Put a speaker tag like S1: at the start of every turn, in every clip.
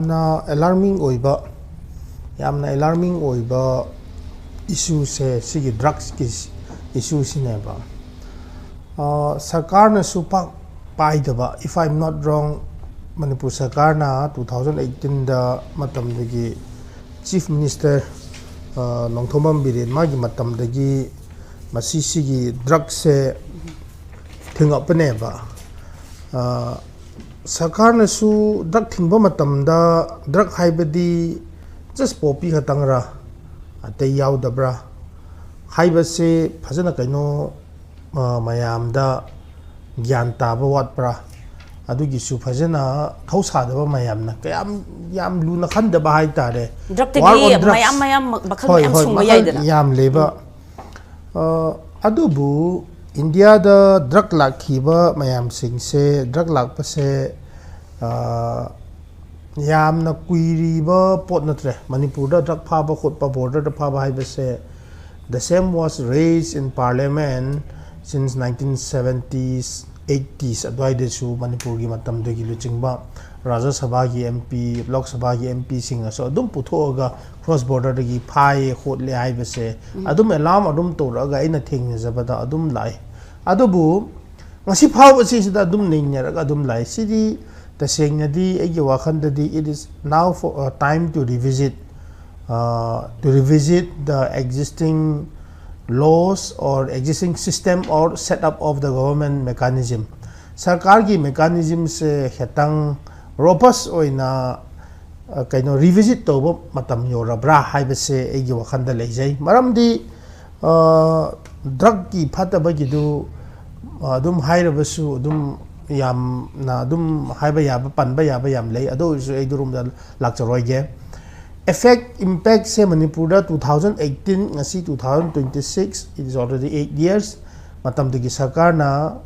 S1: na alarming oiba yamna alarming oiba issue se sigi drugs ki issue sineba sarkar na supak paidaba if I'm not wrong Manipur sarkar na 2018 da matam dagi chief minister Nongthomam Biren magi matam dagi masi sigi drugs se thingapneba sarkar na su drug thingba matam da drug haibadi just popi khatangra atay yaudabra haiba se phajana kaino mayam da gyan taba watpra adugi su phajana thausadaba mayam na kayam yam luna khandaba hai tare
S2: drug tegi mayam bakhal yam sungba yaidana
S1: yam leba adubu India da drug lakhiba mayam sing se drug lakpa se yamna kuiriba pot natre Manipur da drug phaba khotpa border da phaba haiba se the same was raised in parliament since 1970s 80s adwai de su Manipur gi matam de gi luchingba Rajya Sabha gi MP Lok Sabha gi MP sing so adum puthoga cross border gi phai khotle haiba se adum alarm adum toraga ina thing zabada adum lai adubu ngasi phau si sida adum ningnyaraga adum lai sidi tasengadi egi wakhandadi it is now for a time to revisit the existing laws or existing system or setup of the government mechanism sarkar gi mechanism se hetang robust oina kaino revisit to matam yorabra haibase egi wakhanda leijai maramdi drug ki phataba gi du adum hairabasu adum yam na adum haiba yaba panba yaba yam lei ado isu ei durum da lakcharoige effect impact se Manipur da 2018 ngasi 2026 it is already 8 years matam digi sarkar na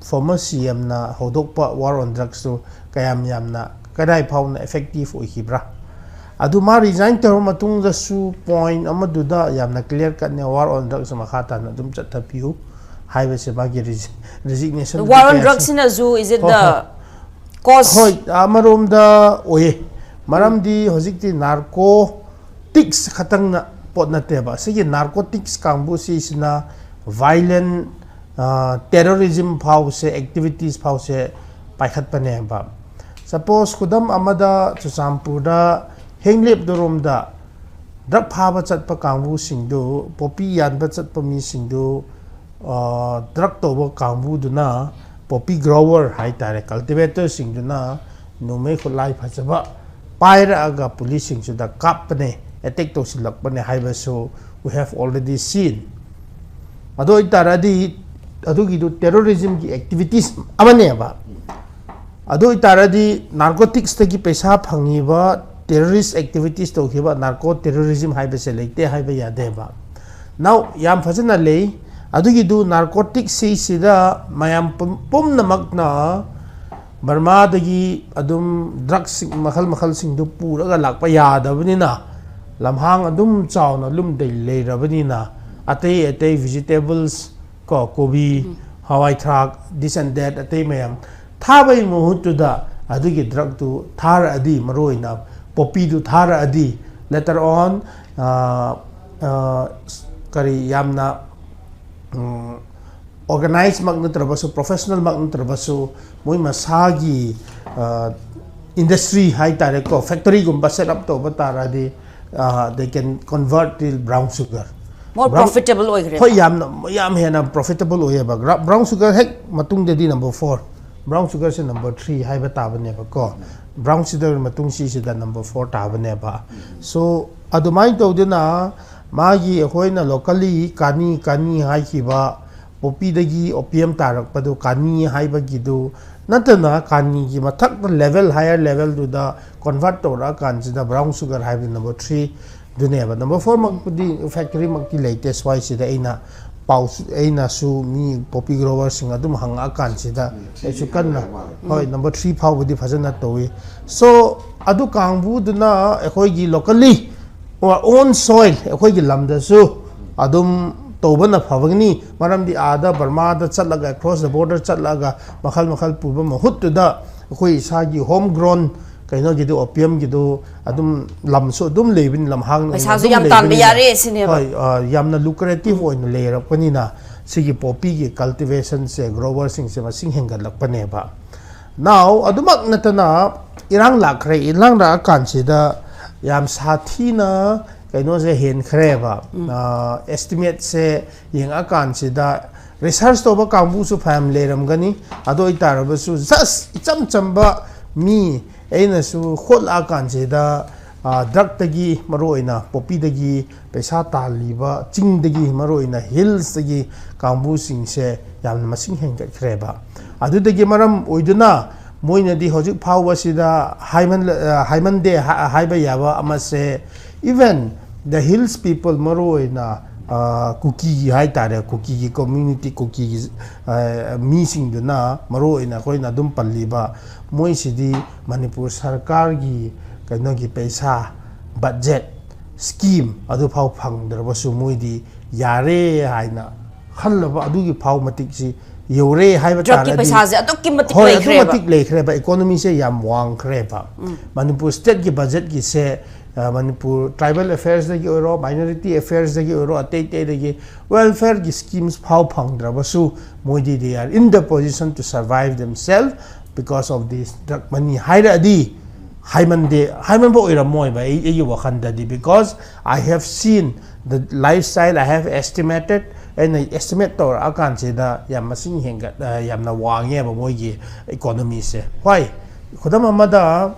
S1: former CM na hodokpa war on drugs to kayam yam na kadai phau na effective oihibra adu ma resign tor matung da su point amadu da yam na clear cut ne war on drugs ma khata na dum chathapiu highway se bagi resignation
S2: the war on drugs in a zoo is it the cause
S1: hoi amarom da oye maram di hojikti narcotics khatang na pot na teba sigi narcotics kangbu si sina violent terrorism phau se activities phau se paikhat pane ba suppose khudam amada chusampur da henglep dorom da drug phaba chatpa kangbu singdu popi yanba chatpa mi singdu drug tobo kangbu duna poppy grower hai tare cultivator singduna nume khulai phajaba paira aga police sing da kapne attack to silakpane haiba so we have already seen ado itaradi adugi du terrorism ki activities amane ba ado itaradi narcotics tagi paisa phangi ba terrorist activities to khiba narco terrorism haiba se leite haiba yade ba now yam phajana lei adugi du narcotics si sida mayam pum namak na Burma dagi adum drugs makhal sing du puraga lakpa yadabani na lamhang adum chawna lum dei leirabani na atei vegetables ko kobi hawai thrak this and that atei mayam thabai muhutu da adugi drug tu thara adi maroina popi du thara adi later on kari yamna organized magnatrabasu professional magnatrabasu moi masagi industry high tare ko factory gumba set up to batara di they can convert till brown sugar
S2: more profitable oigre
S1: hoi yam hena profitable oye ba brown sugar hek matung de di number 4 brown sugar se number 3 hai ba ta bane ba ko brown sugar matung si se da number 4 ta bane ba so adumai to dina magi hoina locally kani hai ki ba popi dagi opium tarak padu kani hai ba gidu natana kani gi mathak level higher level to the convert to ra kan da brown sugar hai number 3 dune ba number 4 mak di factory mak ti latest why sida aina paus aina su mi popi grower sing adum hanga kan sida su kan na hoi number 3 phau budi phajana towi so adu kangbu duna ekhoi gi locally or own soil ekhoi gi lamda su adum tobana phawagni maram di ada Burma da chatlaga across the border chatlaga makhal puba mahut da ekhoi isa gi home grown kaino gidu opium gidu adum lam so dum lebin lam hang
S2: paisa su yam tan be yare sine ba
S1: hoi yamna lucrative oin le ra panina sigi poppy gi cultivation se grower sing se masing hengal lak pane ba now adumak natana irang lakre ilang ra kan sida yam sathi na kaino se hen khre ba estimate se yeng akan sida research to ba kambu su family ram gani ado itar ba su just icham chamba mi aina su khol akan sida drug tagi maroina poppy dagi paisa taliba ching dagi maroina hills dagi kambu sing se yam masing heng khre ba adu dagi maram oiduna moina di hojik power sida haiman de haiba yaba amase even the hills people maroina cookie hai tare cookie community cookie meeting duna maroina koina dum palliba moi sidi manipur sarkar gi kaino gi paisa budget scheme adu phau phang darba su moi di yare haina khallaba adu gi phau matik si yore haiba tare
S2: paisa je adu ki matik le khre ba
S1: matik le khre ba economy se yam wang khre ba manipur state gi budget gi se manipur tribal affairs dagi oro minority affairs dagi oro atei dagi welfare gi schemes phau phang draba su moidi they are in the position to survive themselves because of this drug money haira di haiman bo ira moi ba ei wakhanda di because I have seen the lifestyle I have estimated and I estimate to akan se da yam masing henga yam na wange ba moi gi economy se why khodam amada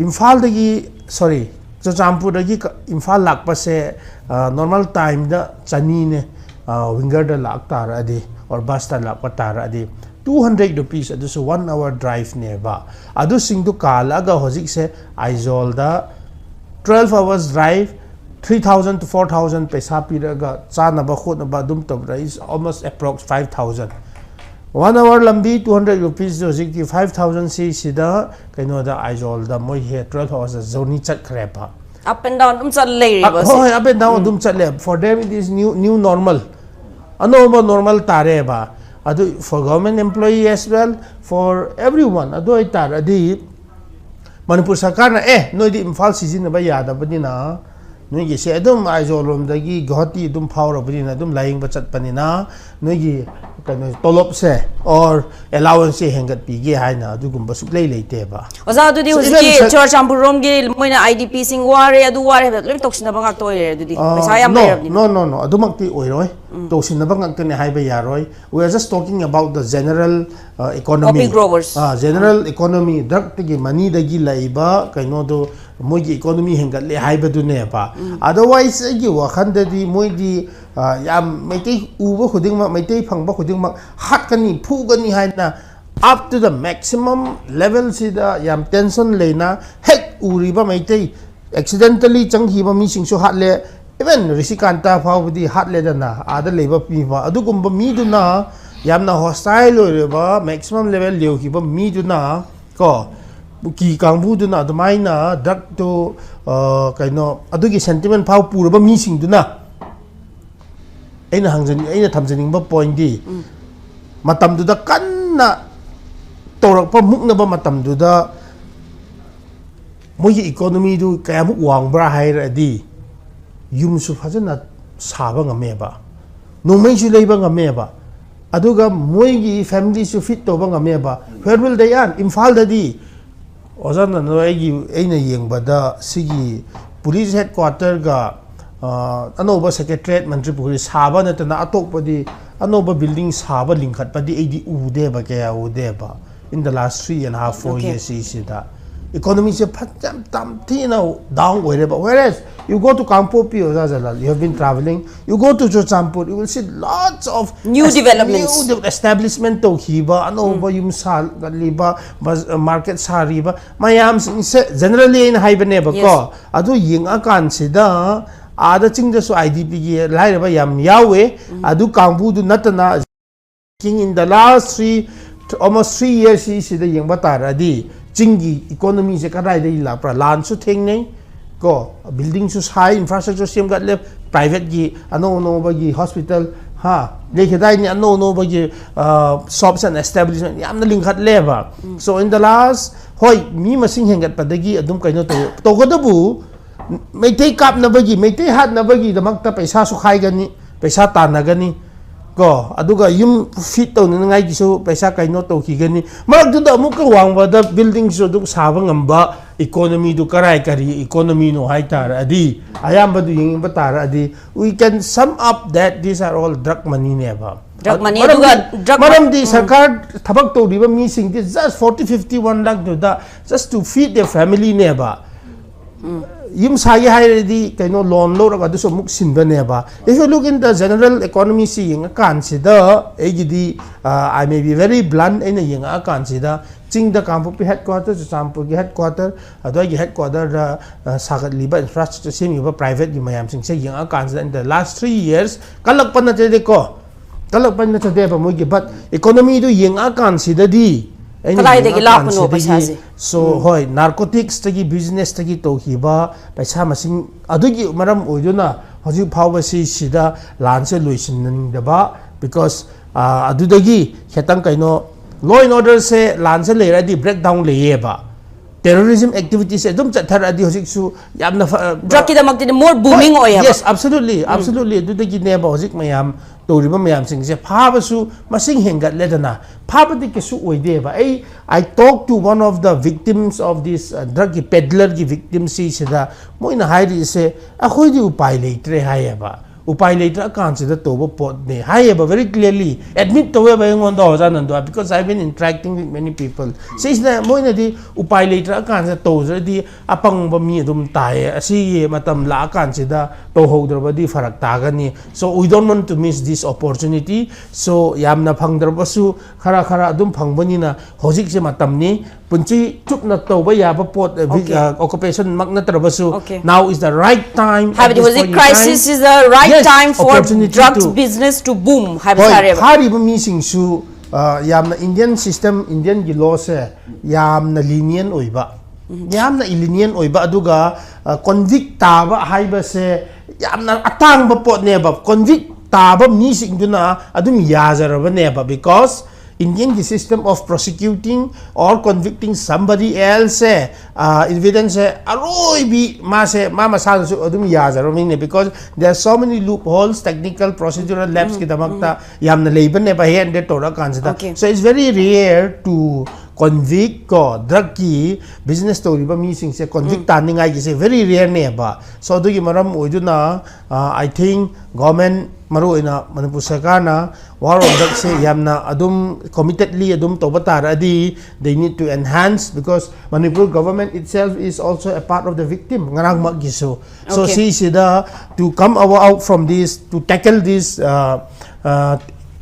S1: imphal dagi sorry Champuragi Imphal Lakpase normal time the Chanine winger the Laktar Adi or Basta Lakpatar Adi 200 rupees adu so 1 hour drive nearby. Adu sing to Kalaga Hozik se Aizol the 12 hours drive 3,000 to 4,000 pesa piraga Chanaba Khotnaba Dum Tabra is almost approx 5,000. 1 hour lambi 200 rupees Hozik 5,000 C Sida Kaino the Aizol the Moi here 12 hours zoni chat crepa.
S2: Up and down chat lay
S1: up and down dum chat lab for them it is new normal. Normal tareba. Adu for government employee as well for everyone. Adu itar adi Manipur Sarkar na no di Imphal season ba yada badina no gi se adum Aizolom dagi Guwahati dum power badina dum lying ba chat panina no gi tolop se or allowance hengat pigi haina adugumba suklei leite ba
S2: oza adu di hojiki Churchampu rom gi moina IDP sing ware adu ware loi toksina ba ngak toy adu di paisa yam
S1: no adumakti oiroi toksina ba ngak tane haiba yaroi we are just talking about the general economy
S2: coffee growers
S1: general economy dak tigi money dagi laiba kaino do moigi economy hengat le haiba du ne ba otherwise gi wakhanda di moigi yam maitei uba khuding ma maitei phangba khuding ma hat kani phu gani haina up to the maximum level sida yam tension leina hek uriba maitei accidentally changhiba mi singso hat le even risikanta phawdi hat le dana ada leba piba adugumba mi duna yamna hostile oreba maximum level leuhiba mi duna ko ki kangbu duna admaina dak to kaino adugi sentiment phaw puraba mi sing duna aina thamjaning ba point di matam du da kanna torak pa mukna ba matam du da moyi economy du kaya mu wang bra haira di yum su phajana saba ngame ba nomai su leiba ngame ba aduga moyi family su fit to ba ngame ba where will they earn Imphal da di ozana no aina yengba da sigi police headquarter ga Anoba secretariat Mantri Puri Saba Natana Atopadi Anoba building Saba Linkat Padi Adi Udeba Kaya Udeba in the last 3.5-4 years Isida. Economy is a down wherever. Whereas you go to Kampo Pio Zazala, you have been traveling, you go to Chochampur, you will see lots of
S2: new developments.
S1: New establishment to Hiba, Anoba Yumsal, Galiba, Market Sariba, Mayam generally in Hibaneba Ko, Adu Yingakan Sida. Ada ching the so IDP gi lai ba yam yawe adu kangbu du natana king in the last almost 3 years is the yang batar adi chingi economy se kadai de la pra lan su theng nei ko building su high infrastructure sem gat le private gi ano ba gi hospital ha lekidai ni no bagi shops and establishment yamna lingkhat leba so in the last hoi mi masing hengat padagi adum kaino to godabu meitei kap na bagi meitei hat na bagi damakta paisa su khai gani paisa tanagani ko aduga yum fit to ngai gisu paisa kaino to higani marak du da amuk wangba da building so du sabang amba economy du karai kari economy no haitar adi ayamba du ying batar adi we can sum up that these are all drug money neba
S2: drug money aduga drug
S1: maram di sarkar thabak to riba mi sing just 40-51 lakh do da just to feed their family neba yum sai hai di kaino loan lo raga du so muk sinba neba if you look in the general economy seeing kan sida egidi I may be very blunt in ying kan sida Ching the Kampupi headquarters, Champugi headquarters, Adogi headquarters, Sagat Liba infrastructure, same private, you may have seen saying in the last 3 years, Kalakpana Tedeco, Kalakpana Tedeba Mugi, but economy do ying akan si the D. So, hoy, narcotics, tagi business, tagi tohiba, by Samasing, Adugi, Madam Uduna, Hoju Power si Sida, Lance Luisin the bar, because Adudagi, Hetankaino. Law and order se lanse le ready breakdown le yeba terrorism activities se dum chathar adi hosik su yamna
S2: drug ki damak de more booming oya
S1: yes absolutely du de gi neba hosik mayam toriba mayam sing se phaba su masing hengat le dana phaba de ke su oide ba I talked to one of the victims of this drug peddler gi victim si seda moina hairi se akhoi di upai le tre hayaba Upai later accounts the Tobo pot ne. I have very clearly admit to where on the Ozanandua because I've been interacting with many people. Says that Moina di Upai later accounts the Tozer di Apang Bami dum tai, see Matam La consider Toho Drabadi Faraktagani. So we don't want to miss this opportunity. So Yamna Pangdrabasu, Karakara dum Pangbonina, Hosik Matamni, Punchi took not Toba Yaba pot occupation Magna Trabasu. Now is the right time.
S2: Crisis is the right time for drugs business to boom.
S1: Hari missing su yamna Indian system Indian law se yamna lenient oiba yamna lenient oiba aduga convict taba haiba se yamna atang ba pot neba convict taba missing duna adum yazaraba neba because Indian system of prosecuting or convicting somebody else evidence aroi bi mama sa adum yazar because there are so many loopholes technical procedural labs ki damakta yamna leiban ne ba hand tora consider so it's very rare to convict ko drug ki business story ba missing se convict taning ai se very rare ne ba so do gi maram oiduna I think government maru ina Manipur Sarkar na war on drug se yamna adum committedly adum tobatar adi they need to enhance because Manipur government itself is also a part of the victim ngarang magiso so see sida to come out from this to tackle this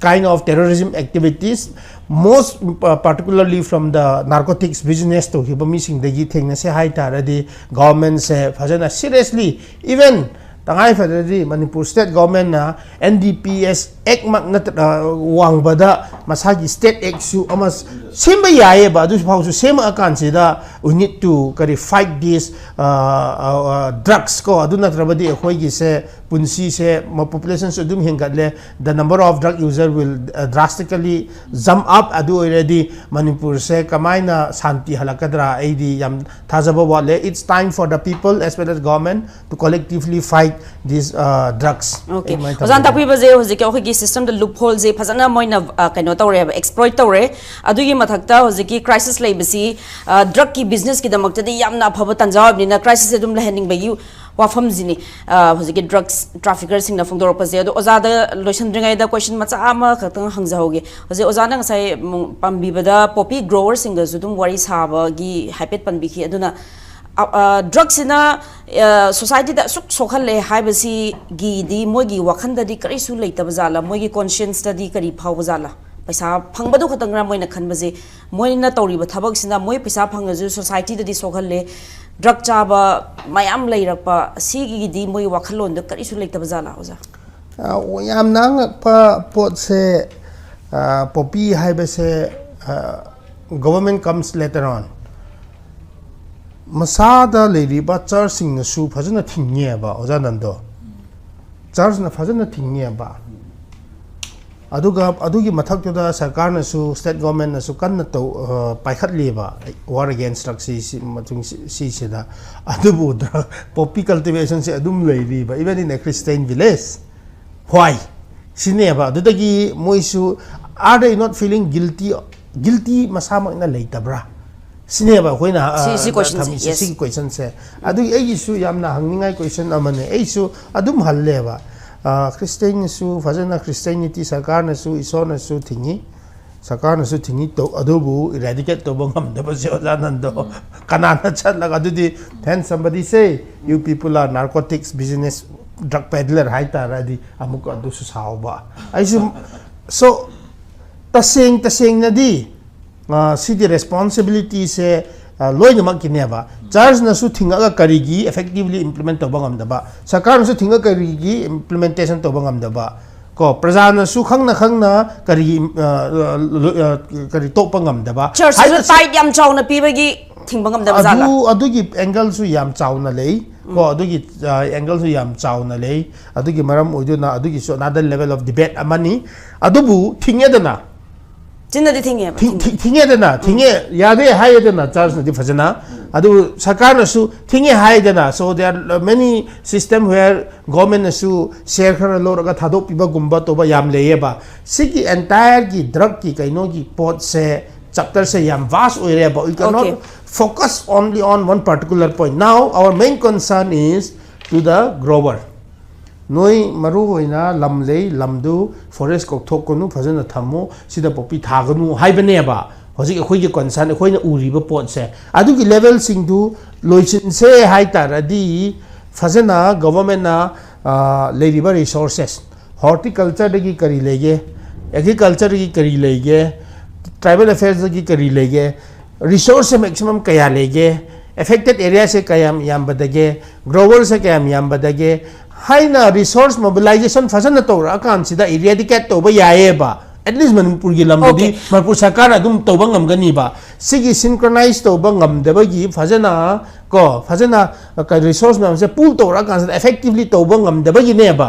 S1: kind of terrorism activities most particularly from the narcotics business to hiba missing the thing na se high taradi government se fajana seriously even Tangai Federally Manipur State Government na NDPS Act Magnat Wangbada Masagi State Act su amas simba yaye ba dus pausu same akan sida we need to fight this drugs ko aduna trabadi khoi gi se punsi se population so dum hingatle the number of drug user will drastically jump up adu already Manipur se kamaina santi halakadra adi yam thajaba wale it's time for the people as well as government to collectively fight these drugs
S2: okay ozan takui baje hoje ke hogi system the loophole je phajana moina kaino tawre exploit tawre adugi mathakta hoje ki crisis leibasi drug ki business ki damakta de yamna phaba tanjawab ni na crisis edum lehening bayi wafam jini hoje ki drugs traffickers sing na phongdor pase ado ozada loisandringai da question macha ama khatang hangjahoge hoje ozana ngai pambi bada poppy growers sing da judum wari saba gi hypet panbi ki aduna drugs in a society that sokhale haibasi gi di mogi wakhanda di kari su leita bazala mogi conscience study kari phau bazala paisa phangbadu khatangra moina khanbaje moina tawri ba thabak sina moi paisa phangaju society da di sokhale drug chaba mayam leirakpa si gi di moi wakhalon da kari su leita bazala oza
S1: yam nang pa pot se poppy haibase government comes later on Masada lady but charging the soup has nothing nearby, Ozanando. Charge na fazana thing nearby. adugi mathaktuda sarkar nasu state government nasu kanna to paikhat leba war against drug si sida adubu poppy cultivation se adum leiri ba even in a Christian village why sineba adudagi moisu are they not feeling guilty masamak na leitabra sineba koina si question se adu eisu yamna hangningai question amane eisu adum halleba Christian su fazana Christianity sarkar nasu ison nasu thingi sarkar nasu thingi to adubu eradicate to bangam da base ojanando kanana chatlaga adudi then somebody say you people are narcotics business drug peddler haita radi amuk adu su sauba aisu so taseng na di see the responsibility se loy namak kineba charge na su thinga karigi effectively implement to bangam da ba sarkar na su thinga karigi implementation to bangam da ba ko praja na su khangna karigi kari to pangam da ba
S2: church su tight yam chawna pibagi thingbangam da ba jala
S1: adugi angle su yam chawna lei ko adugi angle su yam chawna lei adugi maram oiduna adugi so another level of debate amani adubu thingedana
S2: 진짜디
S1: 팅해되나 팅해 야대 하야되나 charge 나 fazana adu sarkar nasu tinghe haidena so there are many system where government nasu share khara loraga thadop piba gumba to ba yam leyeba sigi entire ki drug ki kaino ki pot se chapter se yam vast oire ba we cannot focus only on one particular point. Now our main concern is to the grower. Noi maru hoina lamlei lamdu forest kok thokonu phajana thammo sida popi thaganu haibane ba hoji khoi ge concern khoi na uri ba pot se adu gi level sing du loichin se haita radi phajana government na leriba resources horticulture gi kari lege agriculture gi kari lege tribal affairs gi kari lege resource maximum kaya lege affected area se kayam yam badage grower se kayam yam badage haina resource mobilization fazana to ra kan sida eradicate to ba yae ba at least manipur gi lamdi manipur sarkar adum to ba ngam gani ba sigi synchronize to ba ngam de ba gi fazana ko fazana ka resource ma se pool to ra kan effectively to ba ngam de ba gi ne ba